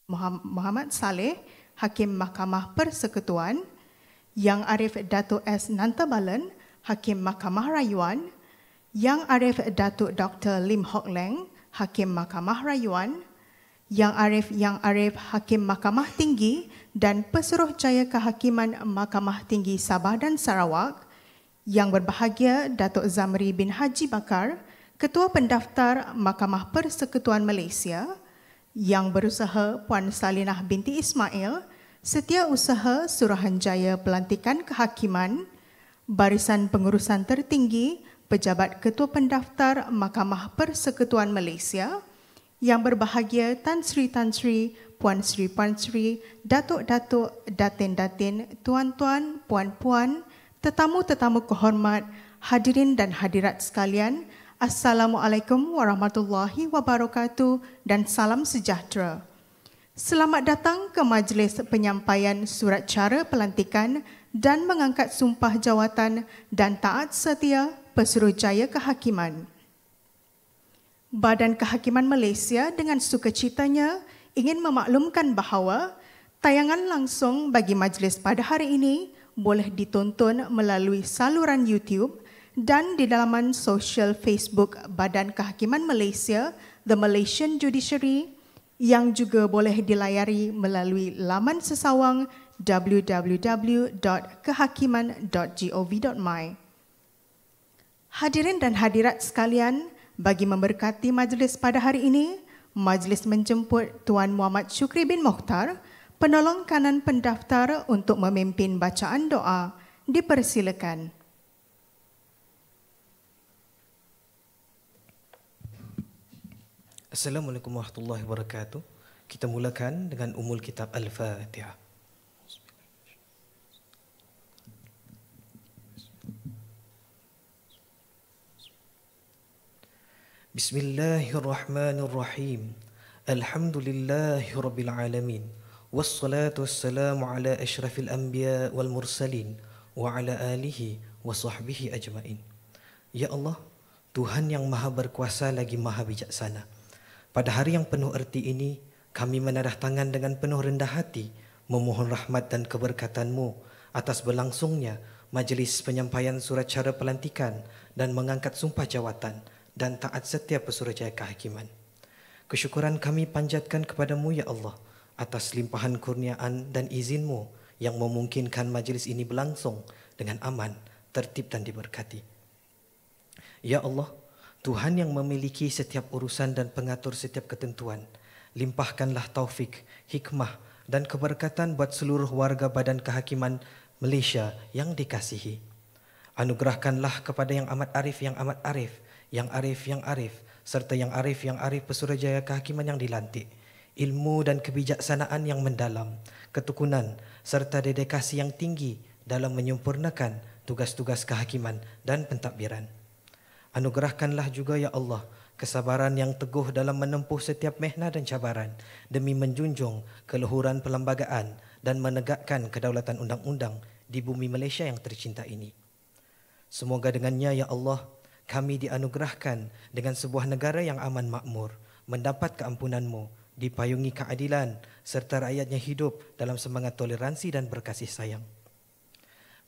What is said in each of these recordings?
Muhammad Saleh, Hakim Mahkamah Persekutuan, Yang Arif Datuk S. Nantabalan, Hakim Mahkamah Rayuan, Yang Arif Datuk Dr. Lim Hock Leng, Hakim Mahkamah Rayuan, Yang Arif Hakim Mahkamah Tinggi dan Pesuruhjaya Kehakiman Mahkamah Tinggi Sabah dan Sarawak, Yang berbahagia Datuk Zamri bin Haji Bakar, Ketua Pendaftar Mahkamah Persekutuan Malaysia, Yang berusaha Puan Salinah binti Ismail, Setiausaha Suruhanjaya Pelantikan Kehakiman, Barisan Pengurusan Tertinggi, Pejabat Ketua Pendaftar Mahkamah Persekutuan Malaysia, Yang berbahagia Tan Sri, Puan Sri, Datuk-Datuk, Datin-Datin, Tuan-Tuan, Puan-Puan, tetamu-tetamu kehormat, hadirin dan hadirat sekalian, Assalamualaikum warahmatullahi wabarakatuh dan salam sejahtera. Selamat datang ke majlis penyampaian surat cara pelantikan dan mengangkat sumpah jawatan dan taat setia Pesuruhjaya Kehakiman. Badan Kehakiman Malaysia dengan sukacitanya ingin memaklumkan bahawa tayangan langsung bagi majlis pada hari ini boleh ditonton melalui saluran YouTube dan di laman sosial Facebook Badan Kehakiman Malaysia, The Malaysian Judiciary, yang juga boleh dilayari melalui laman sesawang www.kehakiman.gov.my. Hadirin dan hadirat sekalian, bagi memberkati majlis pada hari ini, majlis menjemput Tuan Muhammad Shukri bin Mokhtar, penolong kanan pendaftar untuk memimpin bacaan doa. Dipersilakan. Assalamualaikum warahmatullahi wabarakatuh. Kita mulakan dengan umul kitab Al-Fatihah. Bismillahirrahmanirrahim. Alhamdulillahi rabbil alamin. Wassalatu wassalamu ala asyrafil anbiya wal mursalin wa ala alihi wa sahbihi ajmain. Ya Allah, Tuhan yang maha berkuasa lagi maha bijaksana. Pada hari yang penuh erti ini, kami menadah tangan dengan penuh rendah hati, memohon rahmat dan keberkatan-Mu atas berlangsungnya majlis penyampaian surat cara pelantikan dan mengangkat sumpah jawatan dan taat setia Pesuruhjaya Kehakiman. Kesyukuran kami panjatkan kepada-Mu, Ya Allah, atas limpahan kurniaan dan izin-Mu yang memungkinkan majlis ini berlangsung dengan aman, tertib dan diberkati. Ya Allah, Tuhan yang memiliki setiap urusan dan pengatur setiap ketentuan, limpahkanlah taufik, hikmah dan keberkatan buat seluruh warga Badan Kehakiman Malaysia yang dikasihi. Anugerahkanlah kepada yang amat arif, yang arif, serta yang arif Pesuruhjaya Kehakiman yang dilantik, ilmu dan kebijaksanaan yang mendalam, ketukunan serta dedikasi yang tinggi dalam menyempurnakan tugas-tugas kehakiman dan pentadbiran. Anugerahkanlah juga, Ya Allah, kesabaran yang teguh dalam menempuh setiap mehna dan cabaran demi menjunjung keluhuran perlembagaan dan menegakkan kedaulatan undang-undang di bumi Malaysia yang tercinta ini. Semoga dengannya, Ya Allah, kami dianugerahkan dengan sebuah negara yang aman makmur, mendapat keampunan-Mu, dipayungi keadilan serta rakyatnya hidup dalam semangat toleransi dan berkasih sayang.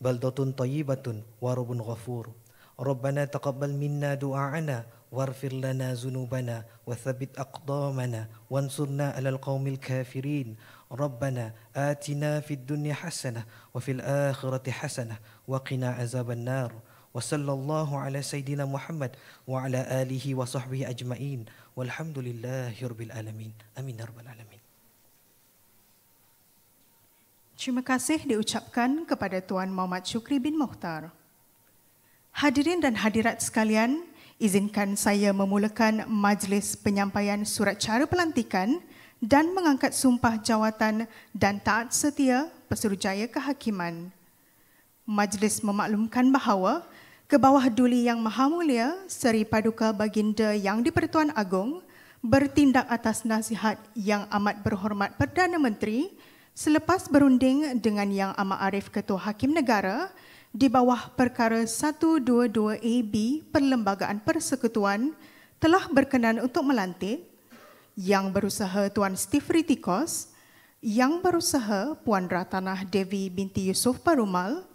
Baldatun thayyibatun wa rabbun ghafur. Rabbana taqabbal minna du'a'ana warfir lana zunubana wa thabbit aqdamana wansurna 'alal qaumil kafirin. Rabbana atina fid dunya hasanah wa fil akhirati hasanah wa qina azaban nar. Wa sallallahu ala sayyidina Muhammad wa ala alihi wa sahbihi ajma'in. Walhamdulillahi rabbil alamin. Amin ya rabbal alamin. Terima kasih diucapkan kepada Tuan Muhammad Shukri bin Mokhtar. Hadirin dan hadirat sekalian, izinkan saya memulakan majlis penyampaian surat cara pelantikan dan mengangkat sumpah jawatan dan taat setia Pesuruhjaya Kehakiman. Majlis memaklumkan bahawa Kebawah Duli Yang Maha Mulia Seri Paduka Baginda Yang di-Pertuan Agong bertindak atas nasihat Yang Amat Berhormat Perdana Menteri selepas berunding dengan Yang Amat Arif Ketua Hakim Negara di bawah perkara 122AB Perlembagaan Persekutuan telah berkenan untuk melantik Yang Berusaha Tuan Steve Ritikos, Yang Berusaha Puan Ratanah Devi binti Yusof Perumal,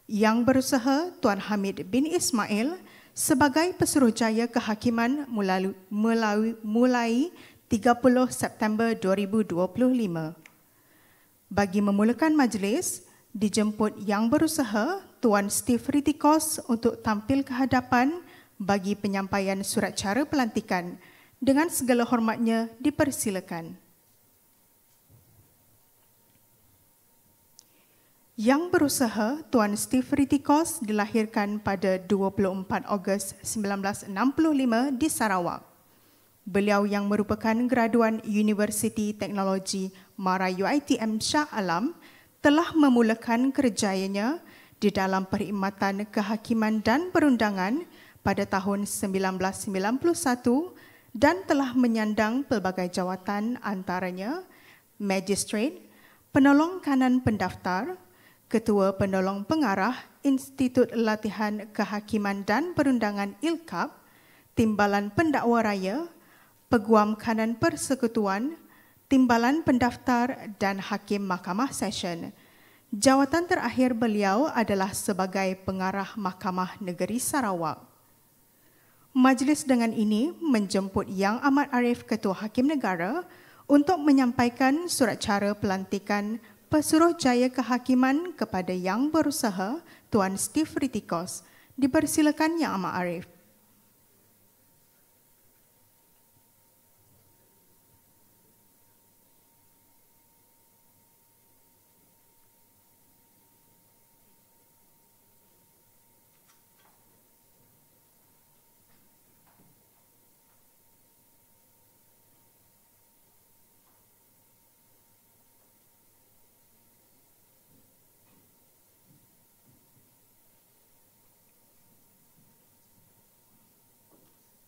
Yang Berusaha Tuan Hamid bin Ismail sebagai Pesuruhjaya Kehakiman mulai 30 September 2025. Bagi memulakan majlis, dijemput Yang Berusaha Tuan Steve Ritikos untuk tampil ke hadapan bagi penyampaian surat cara pelantikan. Dengan segala hormatnya dipersilakan. Yang Berusaha Tuan Steve Ritikos dilahirkan pada 24 Ogos 1965 di Sarawak. Beliau yang merupakan graduan Universiti Teknologi Mara UiTM Shah Alam telah memulakan kerjayanya di dalam perkhidmatan kehakiman dan perundangan pada tahun 1991 dan telah menyandang pelbagai jawatan antaranya Magistrate, Penolong Kanan Pendaftar, Ketua Penolong Pengarah Institut Latihan Kehakiman dan Perundangan ILKAP, Timbalan Pendakwa Raya, Peguam Kanan Persekutuan, Timbalan Pendaftar dan Hakim Mahkamah Session. Jawatan terakhir beliau adalah sebagai Pengarah Mahkamah Negeri Sarawak. Majlis dengan ini menjemput Yang Amat Arif Ketua Hakim Negara untuk menyampaikan surat cara pelantikan Pesuruhjaya Kehakiman kepada Yang Berusaha Tuan Steve Ritikos. Dipersilakan Yang Amat Arif.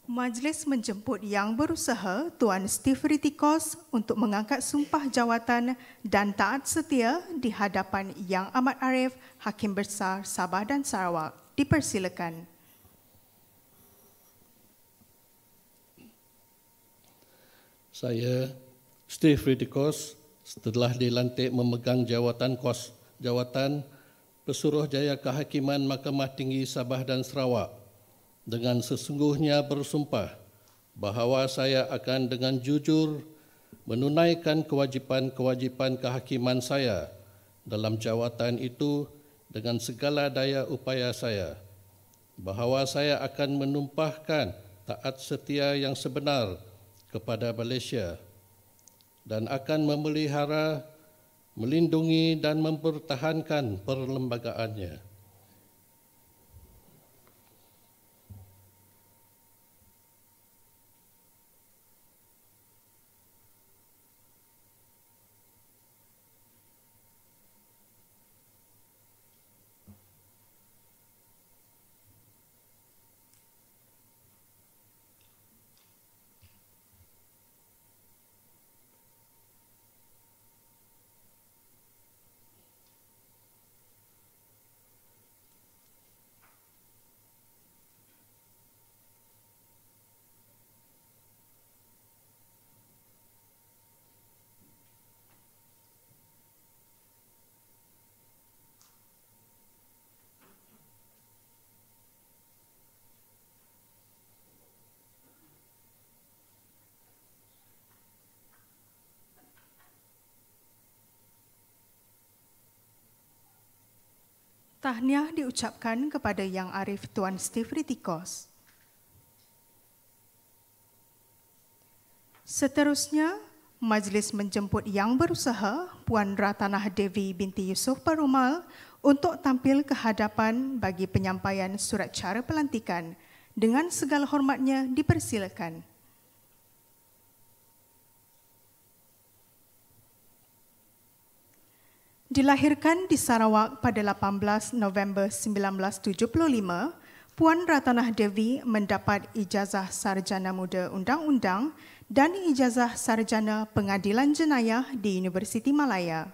Majlis menjemput Yang Berusaha Tuan Steve Ritikos untuk mengangkat sumpah jawatan dan taat setia di hadapan Yang Amat Arif, Hakim Besar Sabah dan Sarawak. Dipersilakan. Saya, Steve Ritikos, setelah dilantik memegang jawatan Pesuruhjaya Kehakiman Mahkamah Tinggi Sabah dan Sarawak, dengan sesungguhnya bersumpah bahawa saya akan dengan jujur menunaikan kewajipan-kewajipan kehakiman saya dalam jawatan itu dengan segala daya upaya saya, bahawa saya akan menumpahkan taat setia yang sebenar kepada Malaysia dan akan memelihara, melindungi dan mempertahankan perlembagaannya. Tahniah diucapkan kepada Yang Arif Tuan Steve Ritikos. Seterusnya, majlis menjemput Yang Berusaha Puan Ratanah Devi binti Yusof Perumal untuk tampil ke hadapan bagi penyampaian surat cara pelantikan. Dengan segala hormatnya dipersilakan. Dilahirkan di Sarawak pada 18 November 1975, Puan Ratanah Devi mendapat ijazah Sarjana Muda Undang-Undang dan ijazah Sarjana Pengadilan Jenayah di Universiti Malaya.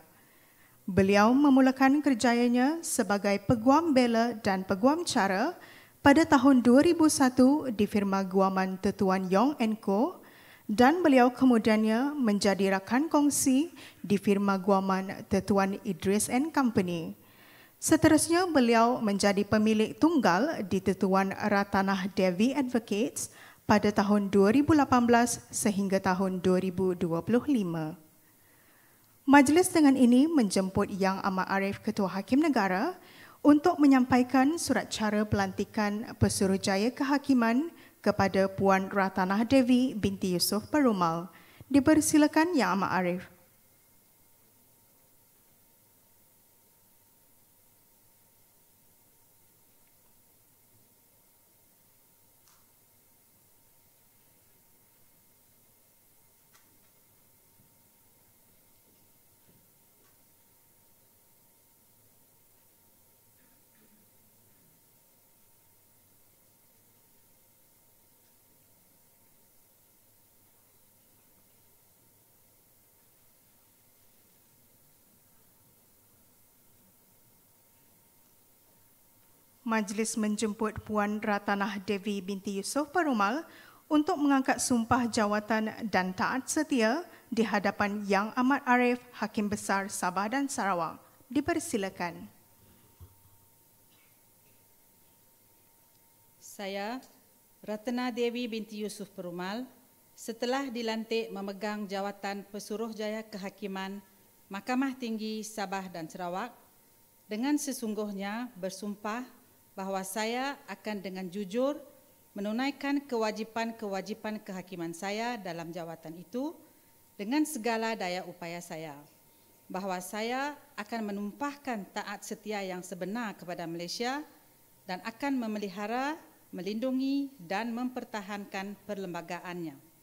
Beliau memulakan kerjayanya sebagai peguam bela dan peguam cara pada tahun 2001 di firma guaman Tetuan Yong & Co. dan beliau kemudiannya menjadi rakan kongsi di firma guaman Tetuan Idris and Company. Seterusnya, beliau menjadi pemilik tunggal di Tetuan Ratanah Devi Advocates pada tahun 2018 sehingga tahun 2025. Majlis dengan ini menjemput Yang Amat Arif Ketua Hakim Negara untuk menyampaikan surat cara pelantikan Pesuruhjaya Kehakiman kepada Puan Ratanah Devi binti Yusof Perumal. Dipersilakan Yang Amat Arif. Majlis menjemput Puan Ratanah Devi binti Yusof Perumal untuk mengangkat sumpah jawatan dan taat setia di hadapan Yang Amat Arif, Hakim Besar Sabah dan Sarawak. Dipersilakan. Saya, Ratanah Devi binti Yusof Perumal, setelah dilantik memegang jawatan Pesuruhjaya Kehakiman Mahkamah Tinggi Sabah dan Sarawak, dengan sesungguhnya bersumpah bahawa saya akan dengan jujur menunaikan kewajipan-kewajipan kehakiman saya dalam jawatan itu dengan segala daya upaya saya, bahawa saya akan menumpahkan taat setia yang sebenar kepada Malaysia dan akan memelihara, melindungi dan mempertahankan perlembagaannya.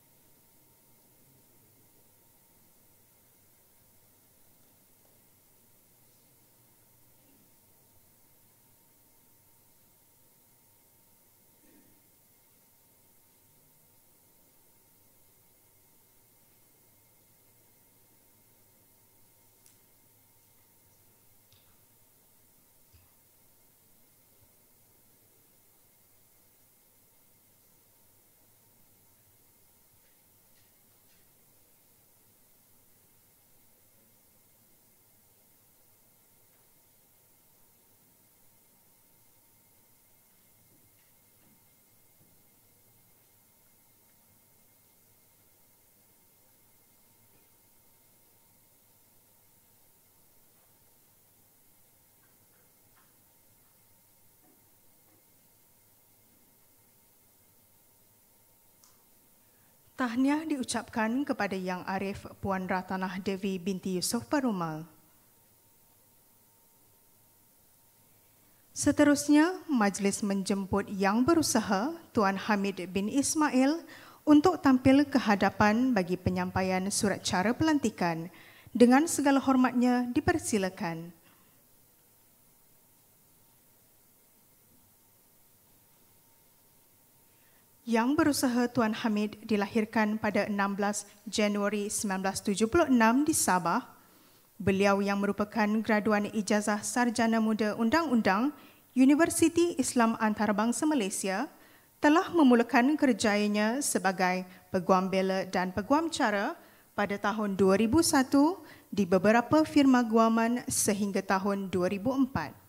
Tahniah diucapkan kepada Yang Arif Puan Ratanah Devi binti Yusof Perumal. Seterusnya, majlis menjemput Yang Berusaha Tuan Hamid bin Ismail untuk tampil ke hadapan bagi penyampaian surat cara pelantikan. Dengan segala hormatnya, dipersilakan. Yang Berusaha Tuan Hamid dilahirkan pada 16 Januari 1976 di Sabah. Beliau yang merupakan graduan ijazah Sarjana Muda Undang-Undang Universiti Islam Antarabangsa Malaysia telah memulakan kerjayanya sebagai peguam bela dan peguam cara pada tahun 2001 di beberapa firma guaman sehingga tahun 2004.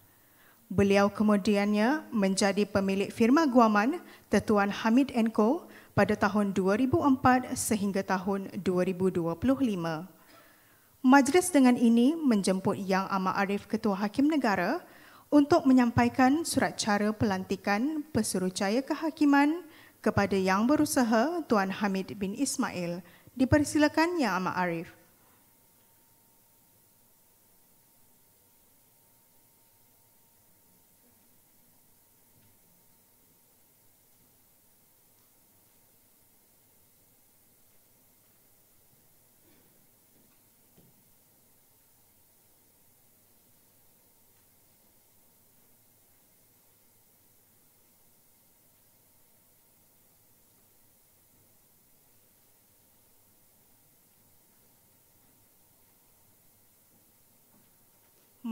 Beliau kemudiannya menjadi pemilik firma guaman Tetuan Hamid & Co pada tahun 2004 sehingga tahun 2025. Majlis dengan ini menjemput Yang Amat Arif Ketua Hakim Negara untuk menyampaikan surat cara pelantikan Pesuruhjaya Kehakiman kepada Yang Berusaha Tuan Hamid bin Ismail. Dipersilakan Yang Amat Arif.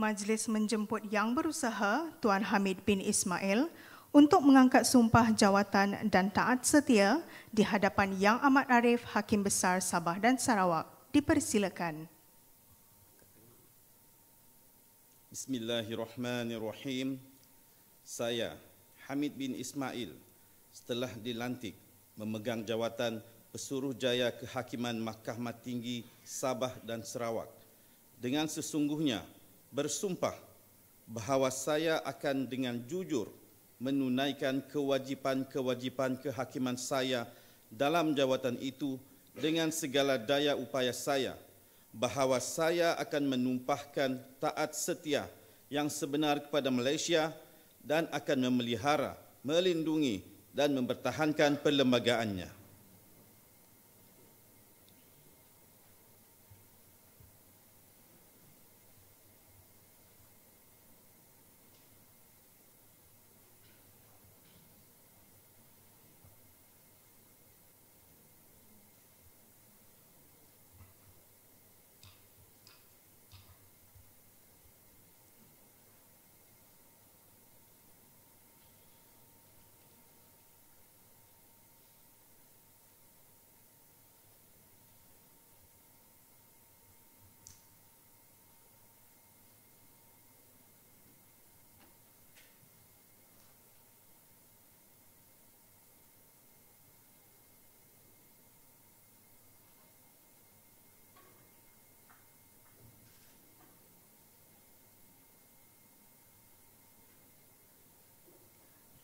Majlis menjemput Yang Berusaha Tuan Hamid bin Ismail untuk mengangkat sumpah jawatan dan taat setia di hadapan Yang Amat Arif Hakim Besar Sabah dan Sarawak. Dipersilakan. Bismillahirrahmanirrahim. Saya, Hamid bin Ismail, setelah dilantik memegang jawatan Pesuruhjaya Kehakiman Mahkamah Tinggi Sabah dan Sarawak, dengan sesungguhnya bersumpah bahawa saya akan dengan jujur menunaikan kewajipan-kewajipan kehakiman saya dalam jawatan itu dengan segala daya upaya saya, bahawa saya akan menumpahkan taat setia yang sebenar kepada Malaysia dan akan memelihara, melindungi dan mempertahankan perlembagaannya.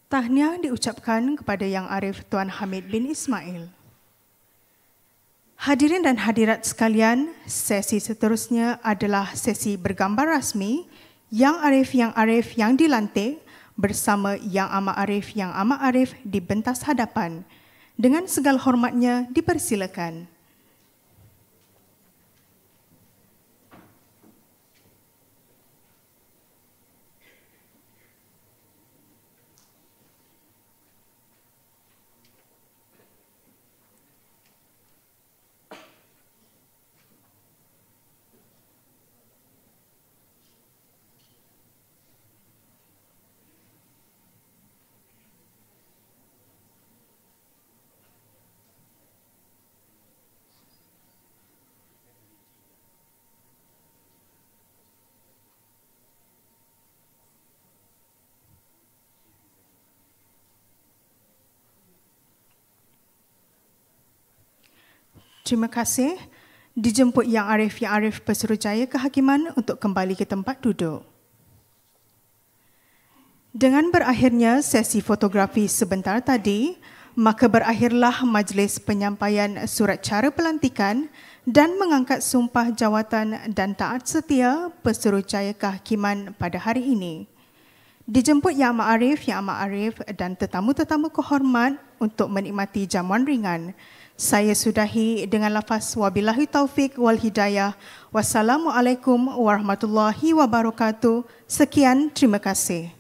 Tahniah diucapkan kepada Yang Arif Tuan Hamid bin Ismail. Hadirin dan hadirat sekalian, sesi seterusnya adalah sesi bergambar rasmi Yang Arif yang dilantik bersama Yang Amat Arif di pentas hadapan. Dengan segala hormatnya, dipersilakan. Terima kasih. Dijemput Yang Arif Pesuruhjaya Kehakiman untuk kembali ke tempat duduk. Dengan berakhirnya sesi fotografi sebentar tadi, maka berakhirlah majlis penyampaian surat cara pelantikan dan mengangkat sumpah jawatan dan taat setia Pesuruhjaya Kehakiman pada hari ini. Dijemput Yang Amat Arif dan tetamu-tetamu kehormat untuk menikmati jamuan ringan. Saya sudahi dengan lafaz wabillahi taufik wal hidayah. Wassalamualaikum warahmatullahi wabarakatuh. Sekian, terima kasih.